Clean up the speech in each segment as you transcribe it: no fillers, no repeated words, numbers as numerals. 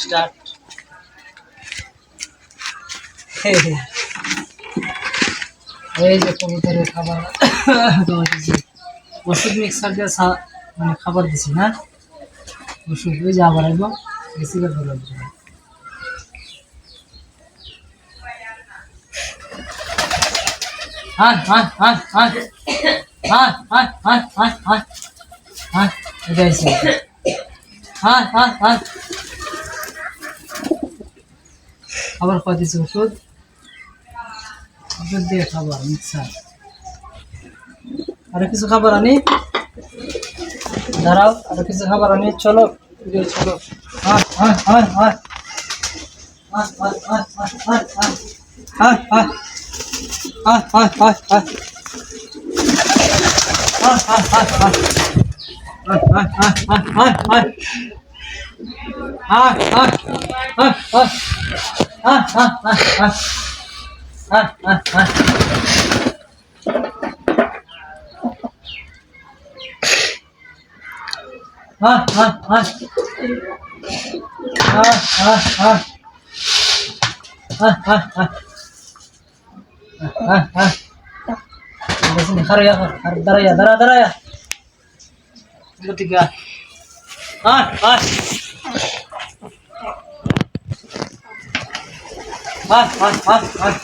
Start. এই যে কবুতরের খাবার ওষুধ মিক্সার দিয়ে মানে খাবার দিছি না, ওষুধ ওই যে আবার আইব বেশি করে ভালো লাগবে। হ্যাঁ হ্যাঁ হ্যাঁ হ্যাঁ হ্যাঁ হ্যাঁ হ্যাঁ হ্যাঁ হ্যাঁ হ্যাঁ এটা আছে। হ্যাঁ হ্যাঁ হ্যাঁ খাবার খাওয়া দিছি, ওষুধ ওষুধ দিয়ে খাবার মিক্সার। আরো কিছু খাবার আনি, দাঁড়াও আরো কিছু খাবার আনি, চলো চলো। হ্যাঁ হ্যাঁ হ্যাঁ হ্যাঁ হ্যাঁ হ্যাঁ হ্যাঁ হ্যাঁ হ্যাঁ হ্যাঁ হ্যাঁ হ্যাঁ হ্যাঁ হ্যাঁ দাঁড়াইয়া দাঁড়া দাঁড়াইয়া ঠিক আছে। হ্যাঁ হ্যাঁ হ্যাঁ হ্যাঁ হ্যাঁ হ্যাঁ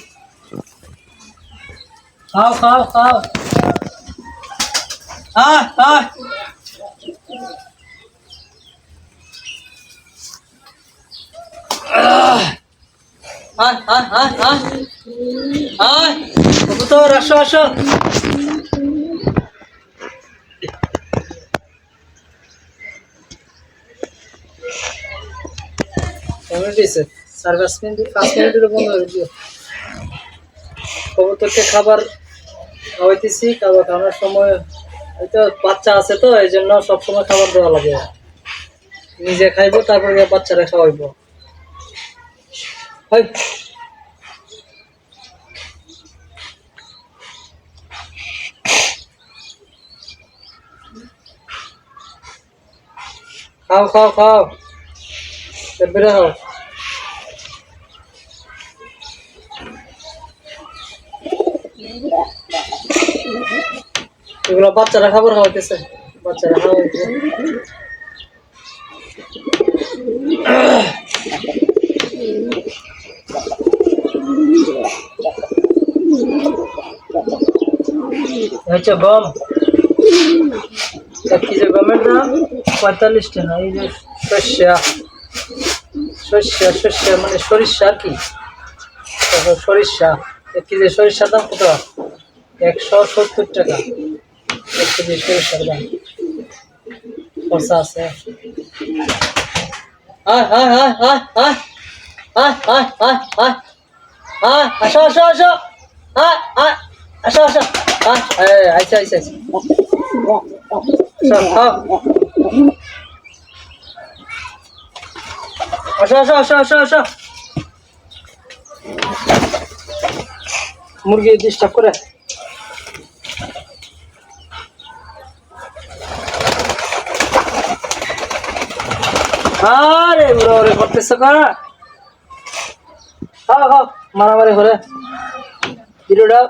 খাও খাও খাও। হ্যাঁ হ্যাঁ হ্যাঁ হ্যাঁ হ্যাঁ হ্যাঁ হ্যাঁ কবুতর আসো আসো। কবুতরকে খাবার খাওয়াইতেছি, খাবার খাওয়ানোর সময় হয়তো বাচ্চা আছে তো এই জন্য সবসময় খাবার দেওয়া লাগে। নিজে খাইবো তারপরে বাচ্চারা খাওয়াইবো। খাও খাও খাও বেড়ে খাও। এগুলো বাচ্চারা খাবার খাওয়াইতেছে, বাচ্চারা খাওয়াইতেছে। হচ্ছে গম, 1 কেজি গমের দাম 45 টাকা। এই যে সর্ষা, সর্ষা সর্ষা মানে সরিষা আর কি, সরিষা 1 কেজি সরিষার দাম কত? 170 টাকা 1 কেজি সরিষার দাম। খরচা আছে। হ্যাঁ হ্যাঁ হ্যাঁ হ্যাঁ হ্যাঁ হ্যাঁ হ্যাঁ হ্যাঁ হ্যাঁ হ্যাঁ আসো আসো আসো। হ্যাঁ হ্যাঁ আসো আসো। হ্যাঁ আচ্ছা আচ্ছা আচ্ছা আসো আসো আসো আসো আসো। মুরগি ডিস্টার্ব করে। আরে বুড়ো রে করতেছ কারা? খাও খাও মারামারি করে ভিডিওটা